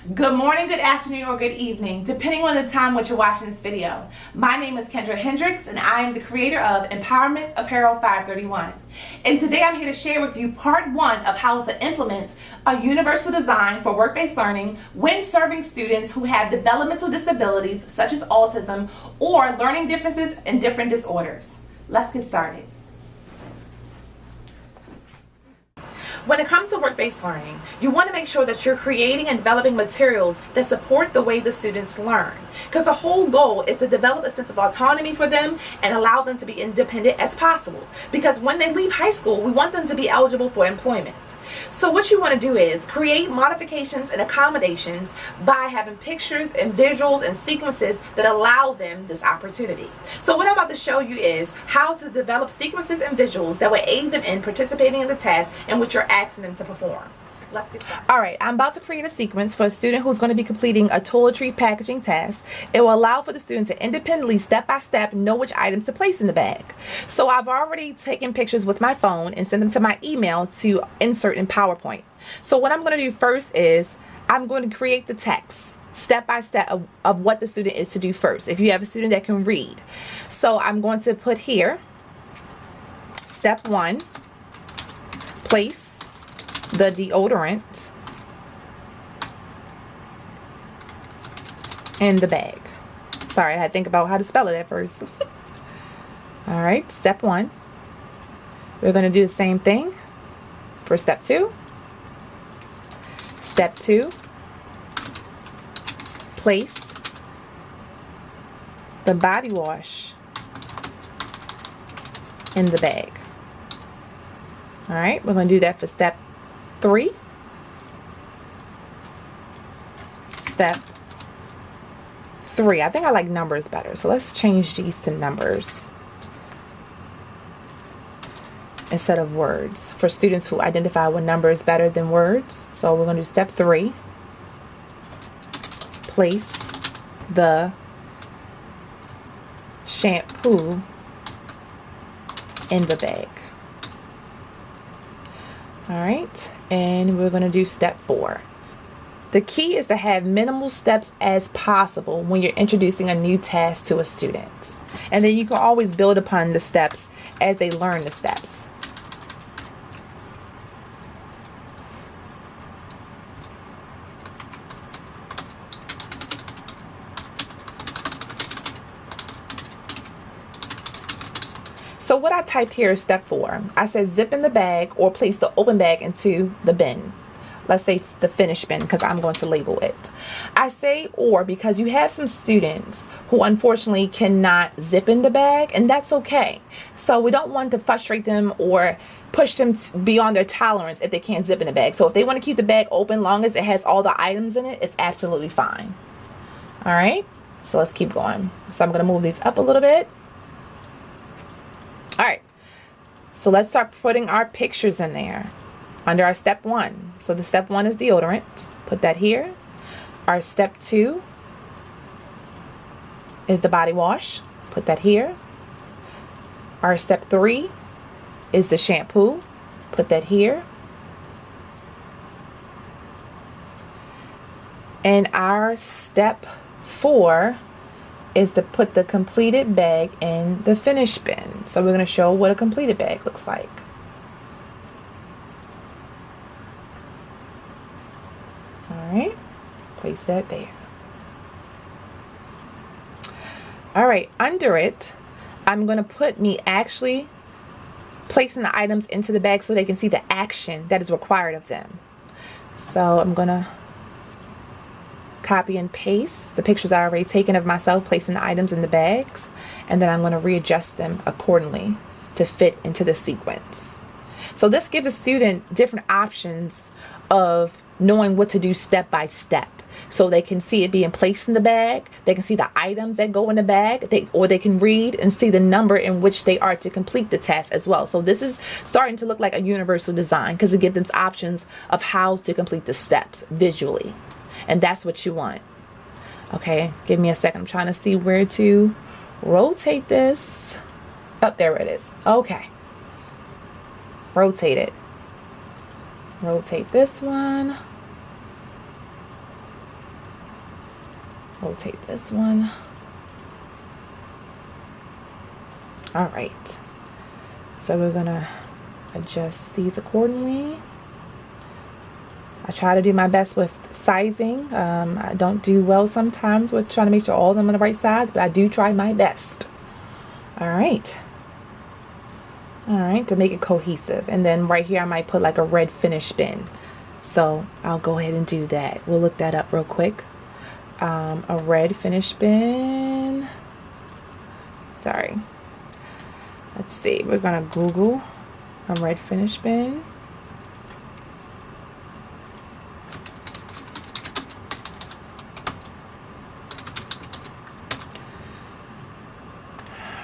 Good morning, good afternoon, or good evening, depending on the time which you're watching this video. My name is Kendra Hendricks, and I am the creator of Empowerment Apparel 531. And today I'm here to share with you part one of how to implement a universal design for work-based learning when serving students who have developmental disabilities such as autism or learning differences and different disorders. Let's get started. When it comes to work-based learning, you want to make sure that you're creating and developing materials that support the way the students learn. Because the whole goal is to develop a sense of autonomy for them and allow them to be independent as possible. Because when they leave high school, we want them to be eligible for employment. So what you want to do is create modifications and accommodations by having pictures and visuals and sequences that allow them this opportunity. So what I'm about to show you is how to develop sequences and visuals that will aid them in participating in the task in which you're asking them to perform. Let's get started. Alright, I'm about to create a sequence for a student who's going to be completing a toiletry packaging task. It will allow for the student to independently, step by step, know which items to place in the bag. So I've already taken pictures with my phone and sent them to my email to insert in PowerPoint. So what I'm going to do first is I'm going to create the text step by step of what the student is to do first, if you have a student that can read. So I'm going to put here, step 1, place the deodorant in the bag. Sorry, I had to think about how to spell it at first. Alright, step 1. We're going to do the same thing for step 2. Step 2, place the body wash in the bag. Alright, we're going to do that for step 3. Step 3. I think I like numbers better, so let's change these to numbers instead of words for students who identify with numbers better than words. So we're going to do step 3. Place the shampoo in the bag. Alright, and we're going to do step 4. The key is to have minimal steps as possible when you're introducing a new task to a student. And then you can always build upon the steps as they learn the steps. So what I typed here is step 4. I said zip in the bag or place the open bag into the bin. Let's say the finished bin because I'm going to label it. I say or because you have some students who unfortunately cannot zip in the bag, and that's okay. So we don't want to frustrate them or push them beyond their tolerance if they can't zip in the bag. So if they want to keep the bag open long as it has all the items in it, it's absolutely fine. Alright, so let's keep going. So I'm going to move these up a little bit. Alright, so let's start putting our pictures in there under our step 1. So the step 1 is deodorant. Put that here. Our step 2 is the body wash. Put that here. Our step 3 is the shampoo. Put that here. And our step 4 is to put the completed bag in the finished bin. So we're going to show what a completed bag looks like. Alright, place that there. Alright, under it, I'm going to put me actually placing the items into the bag so they can see the action that is required of them. So I'm going to copy and paste the pictures I already taken of myself placing the items in the bags, and then I'm going to readjust them accordingly to fit into the sequence. So this gives a student different options of knowing what to do step by step. So they can see it being placed in the bag, they can see the items that go in the bag, or they can read and see the number in which they are to complete the task as well. So this is starting to look like a universal design because it gives them options of how to complete the steps visually. And that's what you want. Okay, give me a second. I'm trying to see where to rotate this. Oh, there it is. Okay. Rotate it. Rotate this one. rotate this one. All right, so we're gonna adjust these accordingly. I try to do my best with sizing. I don't do well sometimes with trying to make sure all of them are the right size, but I do try my best. All right, to make it cohesive. And then right here I might put like a red finish bin, so I'll go ahead and do that. We'll look that up real quick. A red finish bin, sorry, let's see, we're gonna Google a red finish bin.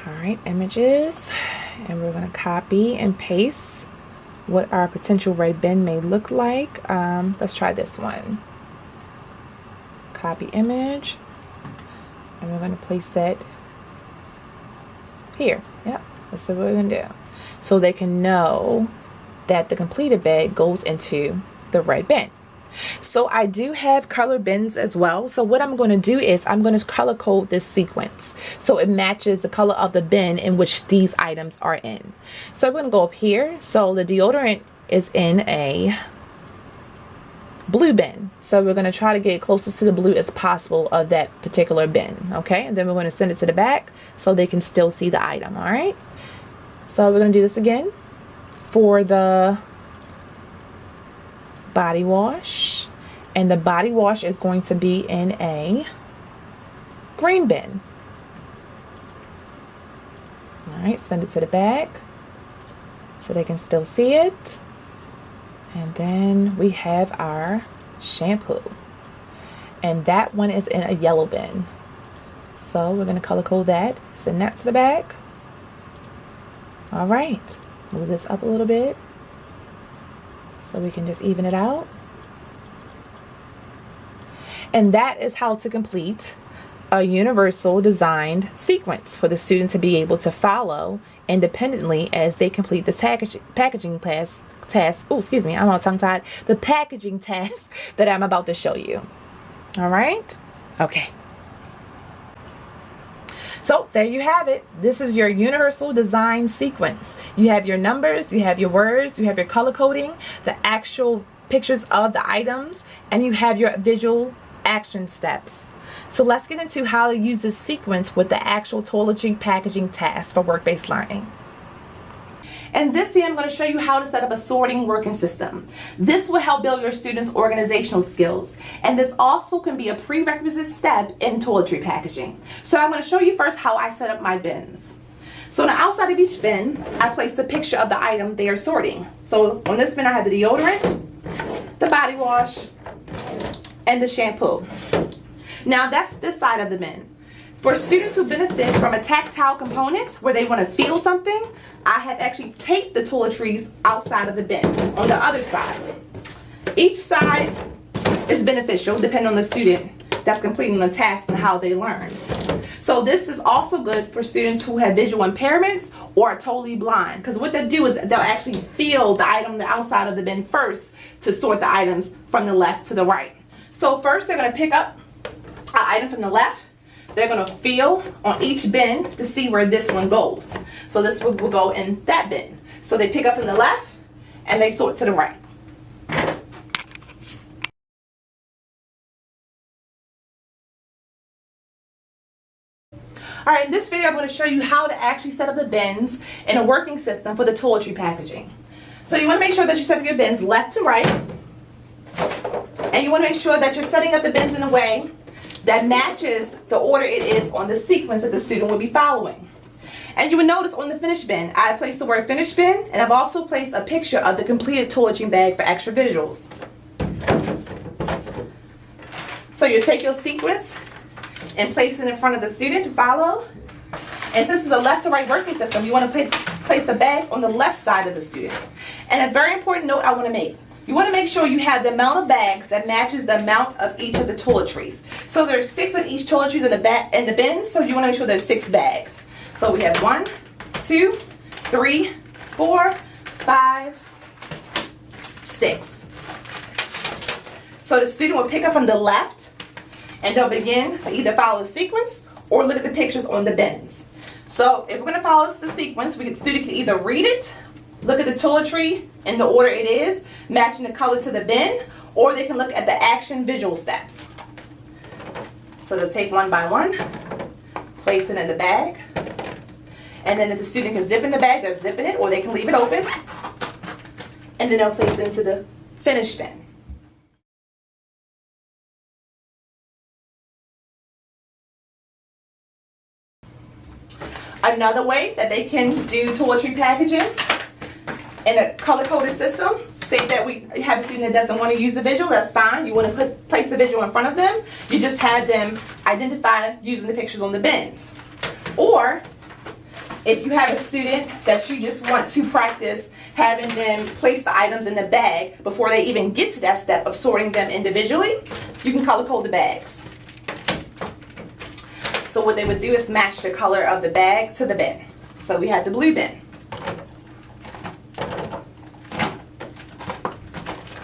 All right, images, and we're gonna copy and paste what our potential red bin may look like. Let's try this one. Copy image, and we're gonna place that here. Yep, that's what we're gonna do, so they can know that the completed bag goes into the red bin. So I do have color bins as well. So what I'm going to do is I'm going to color code this sequence so it matches the color of the bin in which these items are in. So I'm going to go up here. So the deodorant is in a blue bin, so we're going to try to get closest to the blue as possible of that particular bin. Okay, and then we're going to send it to the back so they can still see the item. All right, so we're going to do this again for the body wash, and the body wash is going to be in a green bin. All right, send it to the back so they can still see it. And then we have our shampoo, and that one is in a yellow bin, so we're going to color code that, send that to the back. All right, move this up a little bit so we can just even it out. And that is how to complete a universal designed sequence for the student to be able to follow independently as they complete the packaging task. Oh, excuse me, I'm all tongue-tied. The packaging task that I'm about to show you. All right, okay. So there you have it. This is your universal design sequence. You have your numbers, you have your words, you have your color coding, the actual pictures of the items, and you have your visual action steps. So let's get into how to use this sequence with the actual toiletry packaging task for work-based learning. And this year I'm going to show you how to set up a sorting working system. This will help build your students' organizational skills, and this also can be a prerequisite step in toiletry packaging. So I'm going to show you first how I set up my bins. So on the outside of each bin, I place the picture of the item they are sorting. So on this bin I have the deodorant, the body wash, and the shampoo. Now that's this side of the bin. For students who benefit from a tactile component where they want to feel something, I have actually taped the toiletries outside of the bins on the other side. Each side is beneficial depending on the student that's completing the task and how they learn. So this is also good for students who have visual impairments or are totally blind, because what they'll do is they'll actually feel the item on the outside of the bin first to sort the items from the left to the right. So first they're going to pick up an item from the left. They're going to feel on each bin to see where this one goes. So this will go in that bin. So they pick up from the left and they sort to the right. Alright, in this video I'm going to show you how to actually set up the bins in a working system for the toiletry packaging. So you want to make sure that you set up your bins left to right. And you want to make sure that you're setting up the bins in a way that matches the order it is on the sequence that the student will be following. And you will notice on the finish bin, I placed the word finish bin, and I've also placed a picture of the completed toiletry bag for extra visuals. So you take your sequence and place it in front of the student to follow. And since it's a left to right working system, you want to place the bags on the left side of the student. And a very important note I want to make. You want to make sure you have the amount of bags that matches the amount of each of the toiletries. So there's 6 of each toiletries in the bins, so you want to make sure there's 6 bags. So we have 1, 2, 3, 4, 5, 6. So the student will pick up from the left and they'll begin to either follow the sequence or look at the pictures on the bins. So if we're going to follow the sequence, the student can either read it, look at the toiletry in the order it is, matching the color to the bin, or they can look at the action visual steps. So they'll take one by one, place it in the bag, and then if the student can zip in the bag, they're zipping it, or they can leave it open, and then they'll place it into the finish bin. Another way that they can do toiletry packaging in a color-coded system, say that we have a student that doesn't want to use the visual, that's fine. You want to place the visual in front of them. You just have them identify using the pictures on the bins. Or if you have a student that you just want to practice having them place the items in the bag before they even get to that step of sorting them individually, you can color code the bags. So what they would do is match the color of the bag to the bin. So we have the blue bin.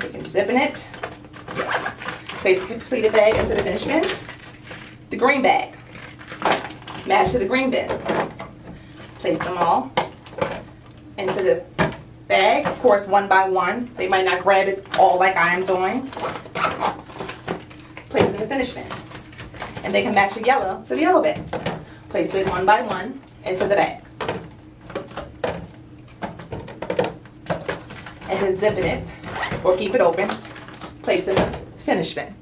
You can zip in it, place the completed bag into the finished bin. The green bag, match to the green bin. Place them all into the bag, of course one by one. They might not grab it all like I am doing. Place in the finished bin. And they can match the yellow to the yellow bin. Place it one by one into the bag. And then zip in it, or keep it open, place in the finish bin.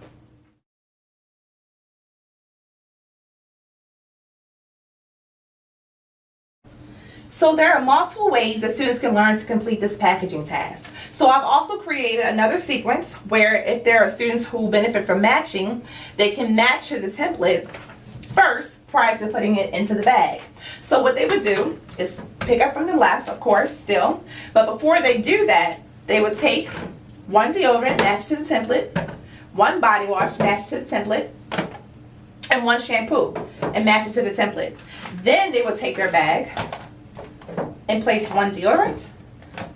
So there are multiple ways that students can learn to complete this packaging task. So I've also created another sequence where if there are students who benefit from matching, they can match to the template first prior to putting it into the bag. So what they would do is pick up from the left, of course, still, but before they do that, they would take one deodorant, match to the template, one body wash, match to the template, and one shampoo, and match it to the template. Then they would take their bag and place one deodorant,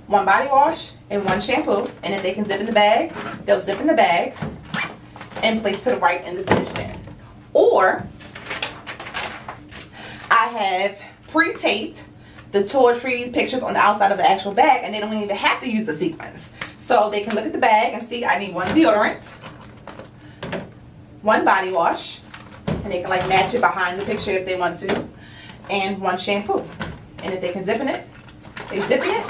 one body wash, and one shampoo. And if they can zip in the bag, they'll zip in the bag and place to the right in the finish bin. Or I have pre-taped the toiletry pictures on the outside of the actual bag, and they don't even have to use a sequence. So they can look at the bag and see I need one deodorant, one body wash, and they can like match it behind the picture if they want to, and one shampoo. And if they can zip in it, they zip in it,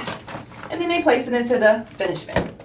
and then they place it into the finish bin.